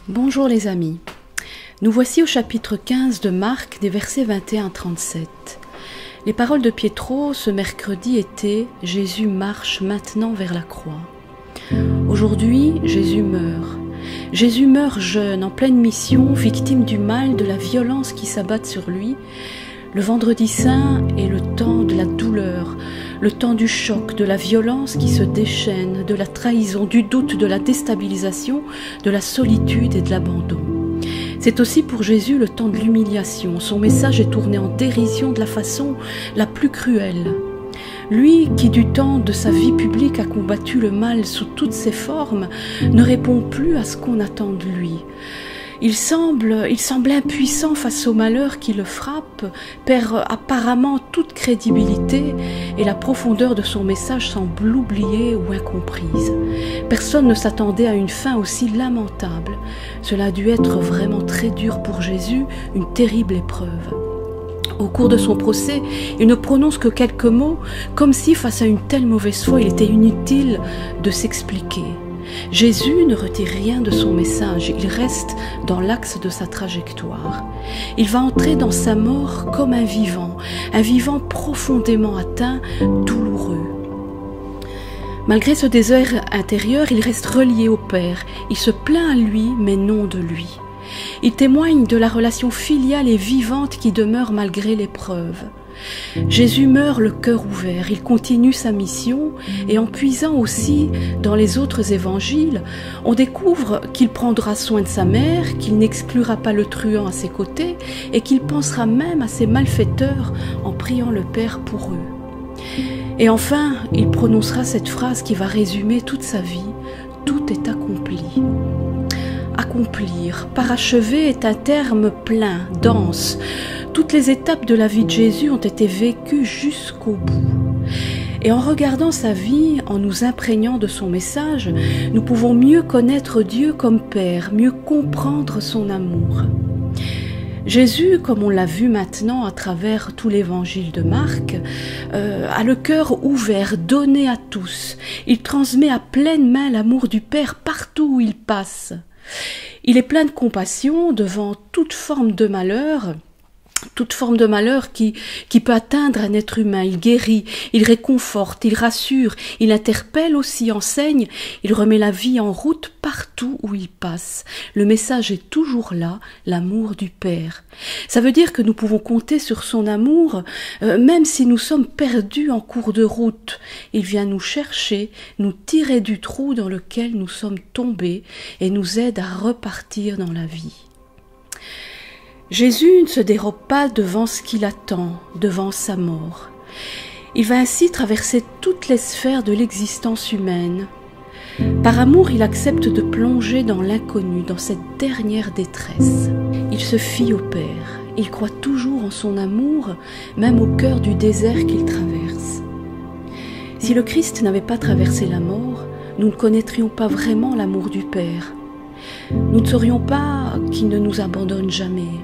Bonjour les amis, nous voici au chapitre 15 de Marc, des versets 21 à 37. Les paroles de Pietro ce mercredi étaient « Jésus marche maintenant vers la croix ». Aujourd'hui, Jésus meurt. Jésus meurt jeune, en pleine mission, victime du mal, de la violence qui s'abatte sur lui. Le vendredi saint est le temps de la douleur, le temps du choc, de la violence qui se déchaîne, de la trahison, du doute, de la déstabilisation, de la solitude et de l'abandon. C'est aussi pour Jésus le temps de l'humiliation. Son message est tourné en dérision de la façon la plus cruelle. Lui qui du temps de sa vie publique a combattu le mal sous toutes ses formes, ne répond plus à ce qu'on attend de lui. Il semble impuissant face au malheur qui le frappe, perd apparemment toute crédibilité et la profondeur de son message semble oubliée ou incomprise. Personne ne s'attendait à une fin aussi lamentable. Cela a dû être vraiment très dur pour Jésus, une terrible épreuve. Au cours de son procès, il ne prononce que quelques mots, comme si face à une telle mauvaise foi, il était inutile de s'expliquer. Jésus ne retire rien de son message, il reste dans l'axe de sa trajectoire. Il va entrer dans sa mort comme un vivant profondément atteint, douloureux. Malgré ce désert intérieur, il reste relié au Père, il se plaint à lui, mais non de lui. Il témoigne de la relation filiale et vivante qui demeure malgré l'épreuve. Jésus meurt le cœur ouvert, il continue sa mission et en puisant aussi dans les autres évangiles, on découvre qu'il prendra soin de sa mère, qu'il n'exclura pas le truand à ses côtés et qu'il pensera même à ses malfaiteurs en priant le Père pour eux. Et enfin, il prononcera cette phrase qui va résumer toute sa vie, « Tout est accompli ». Accomplir, parachever est un terme plein, dense. Toutes les étapes de la vie de Jésus ont été vécues jusqu'au bout. Et en regardant sa vie, en nous imprégnant de son message, nous pouvons mieux connaître Dieu comme Père, mieux comprendre son amour. Jésus, comme on l'a vu maintenant à travers tout l'évangile de Marc, a le cœur ouvert, donné à tous. Il transmet à pleine main l'amour du Père partout où il passe. Il est plein de compassion devant toute forme de malheur qui peut atteindre un être humain. Il guérit, il réconforte, il rassure, il interpelle aussi, enseigne, il remet la vie en route partout où il passe. Le message est toujours là, l'amour du Père. Ça veut dire que nous pouvons compter sur son amour, même si nous sommes perdus en cours de route. Il vient nous chercher, nous tirer du trou dans lequel nous sommes tombés et nous aide à repartir dans la vie. Jésus ne se dérobe pas devant ce qu'il attend, devant sa mort. Il va ainsi traverser toutes les sphères de l'existence humaine. Par amour, il accepte de plonger dans l'inconnu, dans cette dernière détresse. Il se fie au Père, il croit toujours en son amour, même au cœur du désert qu'il traverse. Si le Christ n'avait pas traversé la mort, nous ne connaîtrions pas vraiment l'amour du Père. Nous ne saurions pas qu'il ne nous abandonne jamais.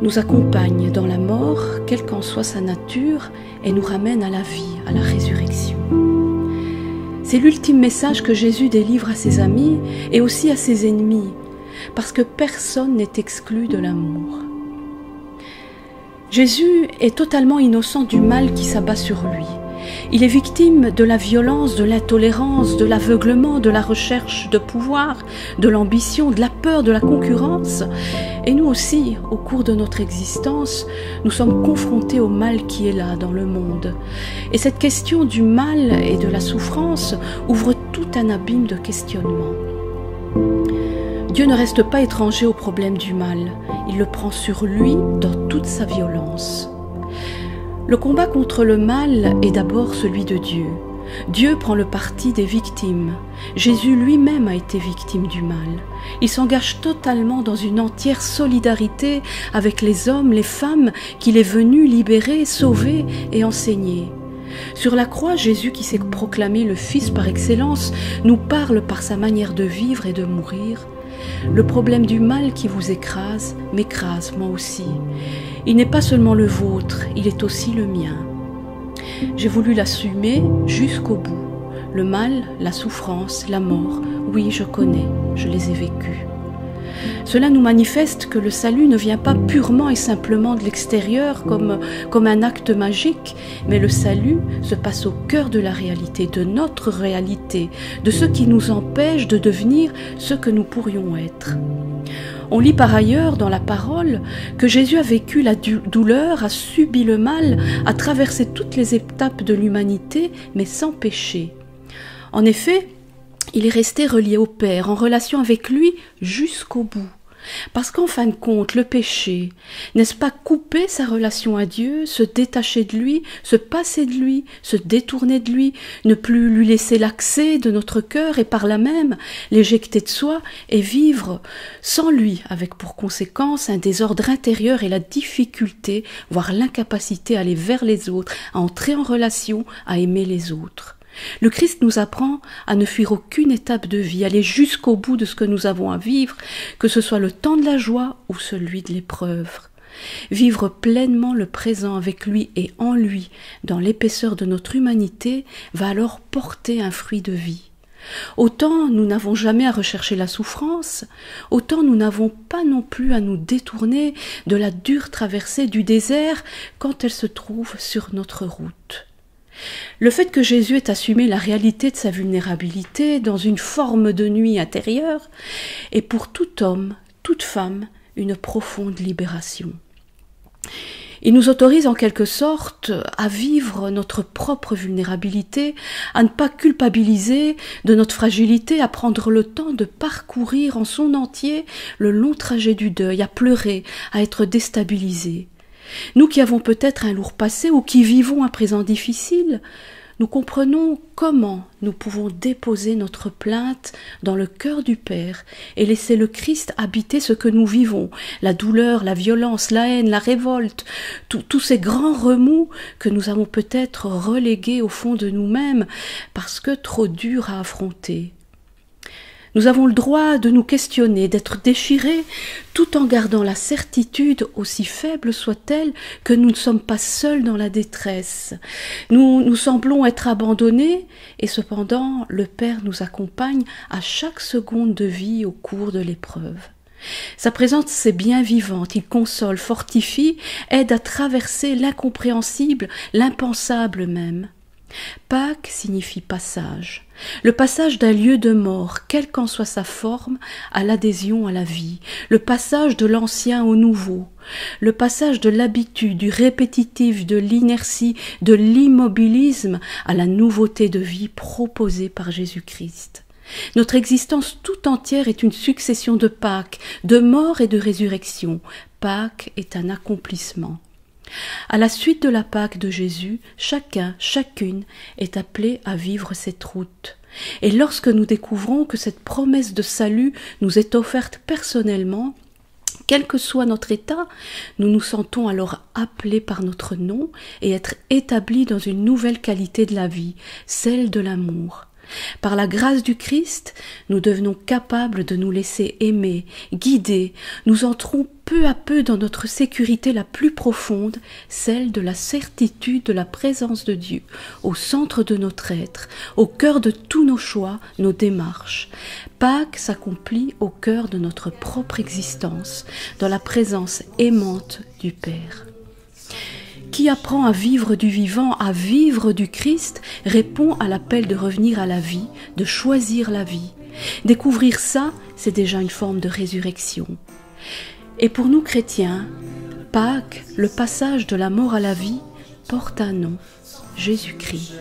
Nous accompagne dans la mort, quelle qu'en soit sa nature, et nous ramène à la vie, à la résurrection. C'est l'ultime message que Jésus délivre à ses amis et aussi à ses ennemis, parce que personne n'est exclu de l'amour. Jésus est totalement innocent du mal qui s'abat sur lui. Il est victime de la violence, de l'intolérance, de l'aveuglement, de la recherche de pouvoir, de l'ambition, de la peur, de la concurrence. Et nous aussi, au cours de notre existence, nous sommes confrontés au mal qui est là dans le monde. Et cette question du mal et de la souffrance ouvre tout un abîme de questionnement. Dieu ne reste pas étranger au problème du mal. Il le prend sur lui dans toute sa violence. Le combat contre le mal est d'abord celui de Dieu. Dieu prend le parti des victimes. Jésus lui-même a été victime du mal. Il s'engage totalement dans une entière solidarité avec les hommes, les femmes qu'il est venu libérer, sauver et enseigner. Sur la croix, Jésus, qui s'est proclamé le Fils par excellence, nous parle par sa manière de vivre et de mourir. Le problème du mal qui vous écrase, m'écrase moi aussi. Il n'est pas seulement le vôtre, il est aussi le mien. J'ai voulu l'assumer jusqu'au bout. Le mal, la souffrance, la mort, oui, je connais, je les ai vécus. Cela nous manifeste que le salut ne vient pas purement et simplement de l'extérieur comme un acte magique, mais le salut se passe au cœur de la réalité, de notre réalité, de ce qui nous empêche de devenir ce que nous pourrions être. On lit par ailleurs dans la parole que Jésus a vécu la douleur, a subi le mal, a traversé toutes les étapes de l'humanité, mais sans péché. En effet, il est resté relié au Père, en relation avec lui jusqu'au bout. Parce qu'en fin de compte, le péché, n'est-ce pas couper sa relation à Dieu, se détacher de lui, se passer de lui, se détourner de lui, ne plus lui laisser l'accès de notre cœur et par là même l'éjecter de soi et vivre sans lui, avec pour conséquence un désordre intérieur et la difficulté, voire l'incapacité à aller vers les autres, à entrer en relation, à aimer les autres. Le Christ nous apprend à ne fuir aucune étape de vie, aller jusqu'au bout de ce que nous avons à vivre, que ce soit le temps de la joie ou celui de l'épreuve. Vivre pleinement le présent avec lui et en lui, dans l'épaisseur de notre humanité, va alors porter un fruit de vie. Autant nous n'avons jamais à rechercher la souffrance, autant nous n'avons pas non plus à nous détourner de la dure traversée du désert quand elle se trouve sur notre route. Le fait que Jésus ait assumé la réalité de sa vulnérabilité dans une forme de nuit intérieure est pour tout homme, toute femme, une profonde libération. Il nous autorise en quelque sorte à vivre notre propre vulnérabilité, à ne pas culpabiliser de notre fragilité, à prendre le temps de parcourir en son entier le long trajet du deuil, à pleurer, à être déstabilisés. Nous qui avons peut-être un lourd passé ou qui vivons un présent difficile, nous comprenons comment nous pouvons déposer notre plainte dans le cœur du Père et laisser le Christ habiter ce que nous vivons, la douleur, la violence, la haine, la révolte, tous ces grands remous que nous avons peut-être relégués au fond de nous-mêmes parce que trop durs à affronter. Nous avons le droit de nous questionner, d'être déchirés, tout en gardant la certitude, aussi faible soit-elle, que nous ne sommes pas seuls dans la détresse. Nous semblons être abandonnés, et cependant le Père nous accompagne à chaque seconde de vie au cours de l'épreuve. Sa présence est bien vivante, il console, fortifie, aide à traverser l'incompréhensible, l'impensable même. Pâques signifie passage, le passage d'un lieu de mort, quelle qu'en soit sa forme, à l'adhésion à la vie, le passage de l'ancien au nouveau, le passage de l'habitude, du répétitif, de l'inertie, de l'immobilisme à la nouveauté de vie proposée par Jésus-Christ. Notre existence tout entière est une succession de Pâques, de mort et de résurrection. Pâques est un accomplissement. À la suite de la Pâque de Jésus, chacun, chacune est appelé à vivre cette route. Et lorsque nous découvrons que cette promesse de salut nous est offerte personnellement, quel que soit notre état, nous nous sentons alors appelés par notre nom et être établis dans une nouvelle qualité de la vie, celle de l'amour. Par la grâce du Christ, nous devenons capables de nous laisser aimer, guider, nous entrons peu à peu dans notre sécurité la plus profonde, celle de la certitude de la présence de Dieu, au centre de notre être, au cœur de tous nos choix, nos démarches. Pâques s'accomplit au cœur de notre propre existence, dans la présence aimante du Père. Qui apprend à vivre du vivant, à vivre du Christ, répond à l'appel de revenir à la vie, de choisir la vie. Découvrir ça, c'est déjà une forme de résurrection. Et pour nous chrétiens, Pâques, le passage de la mort à la vie, porte un nom, Jésus-Christ.